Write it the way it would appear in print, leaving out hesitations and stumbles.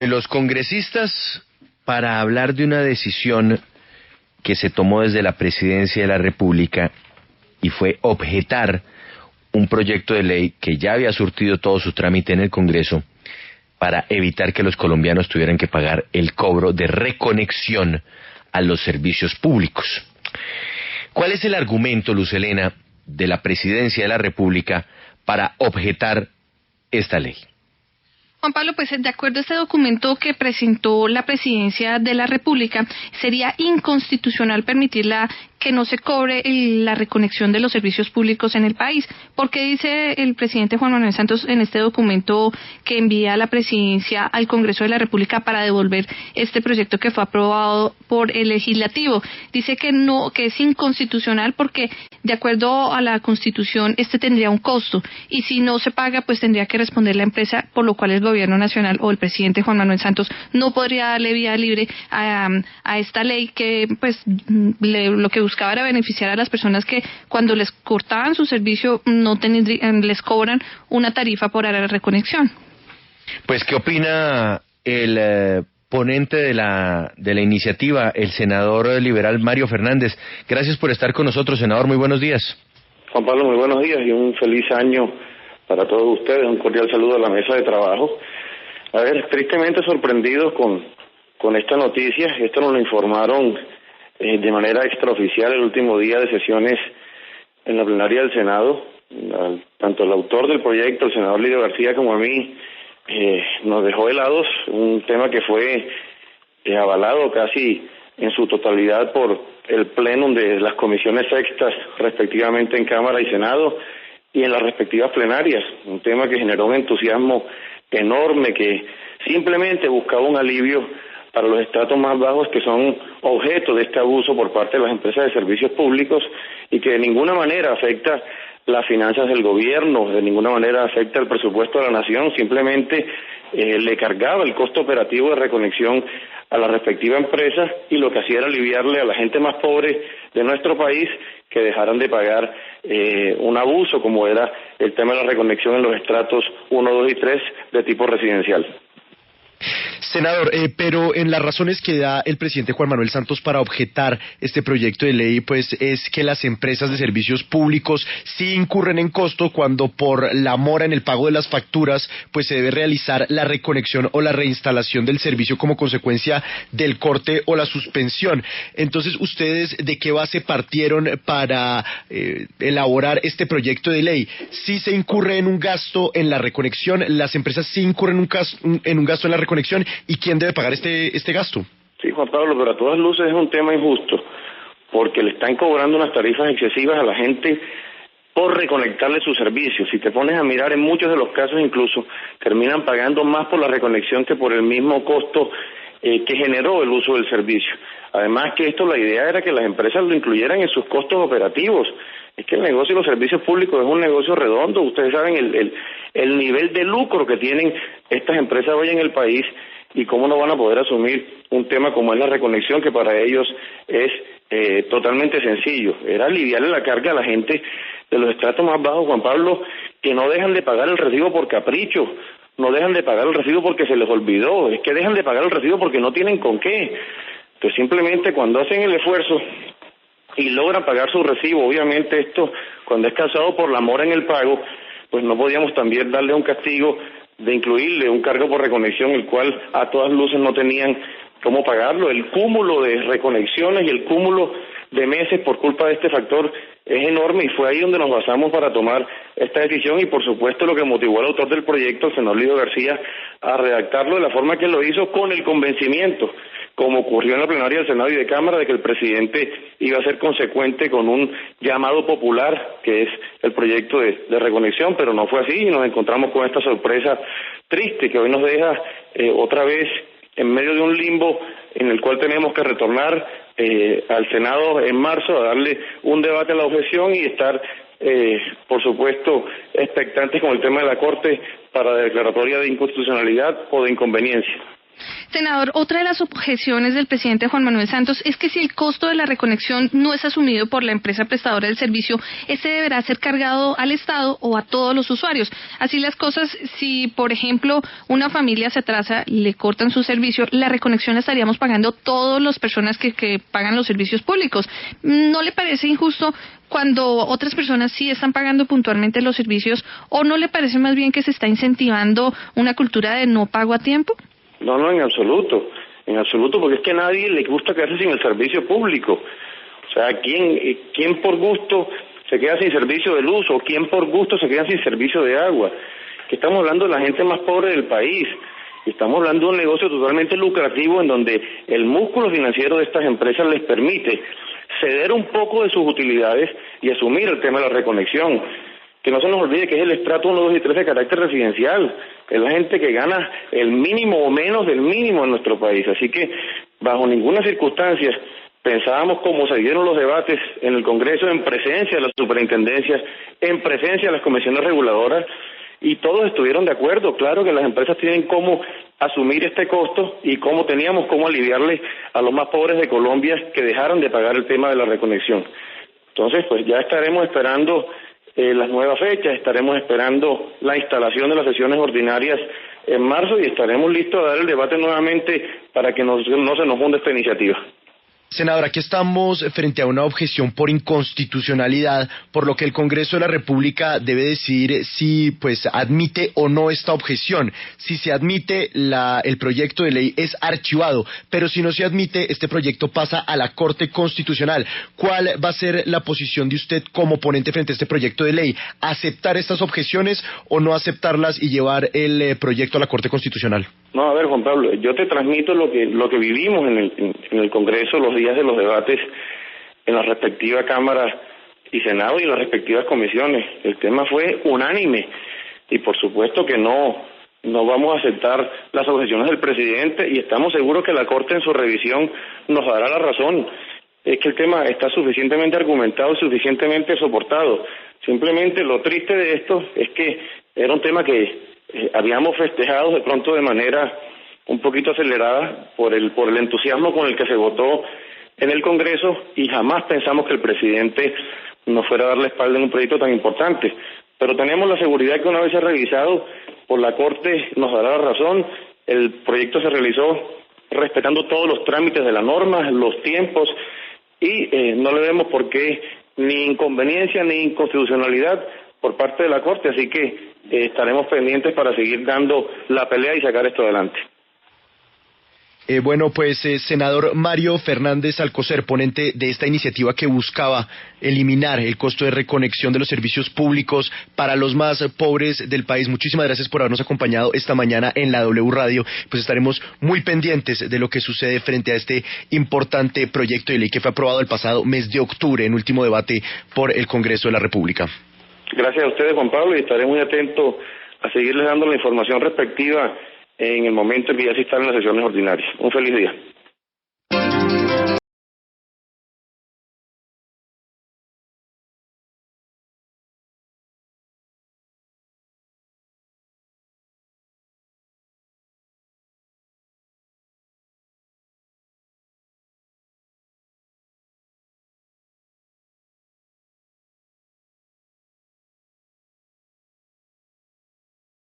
Los congresistas, para hablar de una decisión que se tomó desde la Presidencia de la República y fue objetar un proyecto de ley que ya había surtido todo su trámite en el Congreso para evitar que los colombianos tuvieran que pagar el cobro de reconexión a los servicios públicos. ¿Cuál es el argumento, Luz Helena, de la Presidencia de la República para objetar esta ley? Juan Pablo, pues de acuerdo a este documento que presentó la Presidencia de la República, sería inconstitucional permitirla que no se cobre la reconexión de los servicios públicos en el país, porque dice el presidente Juan Manuel Santos en este documento que envía la Presidencia al Congreso de la República para devolver este proyecto que fue aprobado por el Legislativo. Dice que no, que es inconstitucional porque de acuerdo a la Constitución este tendría un costo y si no se paga pues tendría que responder la empresa, por lo cual el Gobierno Nacional o el presidente Juan Manuel Santos no podría darle vía libre a esta ley que pues lo que buscaba era beneficiar a las personas que cuando les cortaban su servicio les cobran una tarifa por la reconexión. Pues, ¿qué opina el ponente de la iniciativa, el senador liberal Mario Fernández? Gracias por estar con nosotros, senador, muy buenos días. Juan Pablo, muy buenos días y un feliz año para todos ustedes, un cordial saludo a la mesa de trabajo. A ver, tristemente sorprendidos con esta noticia. Esto nos lo informaron de manera extraoficial el último día de sesiones en la plenaria del Senado. Tanto el autor del proyecto, el senador Lidio García, como a mí, nos dejó helados, un tema que fue avalado casi en su totalidad por el plénum de las comisiones sextas, respectivamente en Cámara y Senado, y en las respectivas plenarias, un tema que generó un entusiasmo enorme, que simplemente buscaba un alivio para los estratos más bajos que son objeto de este abuso por parte de las empresas de servicios públicos y que de ninguna manera afecta las finanzas del gobierno, de ninguna manera afecta el presupuesto de la nación, simplemente le cargaba el costo operativo de reconexión a la respectiva empresa y lo que hacía era aliviarle a la gente más pobre de nuestro país que dejaran de pagar un abuso como era el tema de la reconexión en los estratos 1, 2 y 3 de tipo residencial. Senador, pero en las razones que da el presidente Juan Manuel Santos para objetar este proyecto de ley, pues es que las empresas de servicios públicos sí incurren en costo cuando por la mora en el pago de las facturas, pues se debe realizar la reconexión o la reinstalación del servicio como consecuencia del corte o la suspensión. Entonces, ¿ustedes de qué base partieron para elaborar este proyecto de ley? ¿Sí se incurre en un gasto en la reconexión? ¿Las empresas sí incurren en un gasto en la reconexión? ¿Y quién debe pagar este gasto? Sí, Juan Pablo, pero a todas luces es un tema injusto, porque le están cobrando unas tarifas excesivas a la gente por reconectarle sus servicios. Si te pones a mirar, en muchos de los casos incluso terminan pagando más por la reconexión que por el mismo costo que generó el uso del servicio. Además que esto, la idea era que las empresas lo incluyeran en sus costos operativos. Es que el negocio de los servicios públicos es un negocio redondo. Ustedes saben el nivel de lucro que tienen estas empresas hoy en el país y cómo no van a poder asumir un tema como es la reconexión, que para ellos es totalmente sencillo. Era aliviarle la carga a la gente de los estratos más bajos, Juan Pablo, que no dejan de pagar el recibo por capricho, no dejan de pagar el recibo porque se les olvidó, es que dejan de pagar el recibo porque no tienen con qué. Entonces simplemente cuando hacen el esfuerzo y logran pagar su recibo, obviamente esto, cuando es causado por la mora en el pago, pues no podíamos también darle un castigo de incluirle un cargo por reconexión, el cual a todas luces no tenían cómo pagarlo. El cúmulo de reconexiones y el cúmulo de meses por culpa de este factor es enorme y fue ahí donde nos basamos para tomar esta decisión y por supuesto lo que motivó al autor del proyecto, el senador Lidio García, a redactarlo de la forma que lo hizo, con el convencimiento, como ocurrió en la plenaria del Senado y de Cámara, de que el presidente iba a ser consecuente con un llamado popular, que es el proyecto de reconexión, pero no fue así y nos encontramos con esta sorpresa triste que hoy nos deja otra vez en medio de un limbo en el cual tenemos que retornar al Senado en marzo a darle un debate a la objeción y estar, por supuesto, expectantes con el tema de la Corte para declaratoria de inconstitucionalidad o de inconveniencia. Senador, otra de las objeciones del presidente Juan Manuel Santos es que si el costo de la reconexión no es asumido por la empresa prestadora del servicio, este deberá ser cargado al Estado o a todos los usuarios. Así las cosas, si por ejemplo una familia se atrasa, le cortan su servicio, la reconexión la estaríamos pagando todas las personas que pagan los servicios públicos. ¿No le parece injusto cuando otras personas sí están pagando puntualmente los servicios, o no le parece más bien que se está incentivando una cultura de no pago a tiempo? No, en absoluto, porque es que a nadie le gusta quedarse sin el servicio público. O sea, ¿quién por gusto se queda sin servicio de luz o quién por gusto se queda sin servicio de agua? Que estamos hablando de la gente más pobre del país. Y estamos hablando de un negocio totalmente lucrativo en donde el músculo financiero de estas empresas les permite ceder un poco de sus utilidades y asumir el tema de la reconexión. Que no se nos olvide que es el estrato 1, 2 y 3 de carácter residencial, que es la gente que gana el mínimo o menos del mínimo en nuestro país. Así que, bajo ninguna circunstancia, pensábamos cómo se dieron los debates en el Congreso en presencia de las superintendencias, en presencia de las comisiones reguladoras, y todos estuvieron de acuerdo. Claro que las empresas tienen cómo asumir este costo y teníamos cómo aliviarle a los más pobres de Colombia que dejaron de pagar el tema de la reconexión. Entonces, pues ya estaremos esperando las nuevas fechas, estaremos esperando la instalación de las sesiones ordinarias en marzo y estaremos listos a dar el debate nuevamente para que no se nos hunda esta iniciativa. Senador, aquí estamos frente a una objeción por inconstitucionalidad, por lo que el Congreso de la República debe decidir si admite o no esta objeción. Si se admite, el proyecto de ley es archivado, pero si no se admite, este proyecto pasa a la Corte Constitucional. ¿Cuál va a ser la posición de usted como ponente frente a este proyecto de ley? ¿Aceptar estas objeciones o no aceptarlas y llevar el proyecto a la Corte Constitucional? No, a ver, Juan Pablo, yo te transmito lo que vivimos en el Congreso los días de los debates en la respectiva Cámara y Senado y en las respectivas comisiones. El tema fue unánime y por supuesto que no vamos a aceptar las objeciones del presidente y estamos seguros que la Corte en su revisión nos dará la razón. Es que el tema está suficientemente argumentado y suficientemente soportado. Simplemente lo triste de esto es que era un tema que habíamos festejado de pronto de manera un poquito acelerada por el entusiasmo con el que se votó en el Congreso y jamás pensamos que el presidente nos fuera a dar la espalda en un proyecto tan importante. Pero tenemos la seguridad que una vez revisado por la Corte nos dará la razón. El proyecto se realizó respetando todos los trámites de la norma, los tiempos y no le vemos por qué ni inconveniencia ni inconstitucionalidad por parte de la Corte, así que estaremos pendientes para seguir dando la pelea y sacar esto adelante. Senador Mario Fernández Alcocer, ponente de esta iniciativa que buscaba eliminar el costo de reconexión de los servicios públicos para los más pobres del país. Muchísimas gracias por habernos acompañado esta mañana en la W Radio. Pues estaremos muy pendientes de lo que sucede frente a este importante proyecto de ley que fue aprobado el pasado mes de octubre en último debate por el Congreso de la República. Gracias a ustedes, Juan Pablo, y estaré muy atento a seguirles dando la información respectiva en el momento en que ya se instalen las sesiones ordinarias. Un feliz día.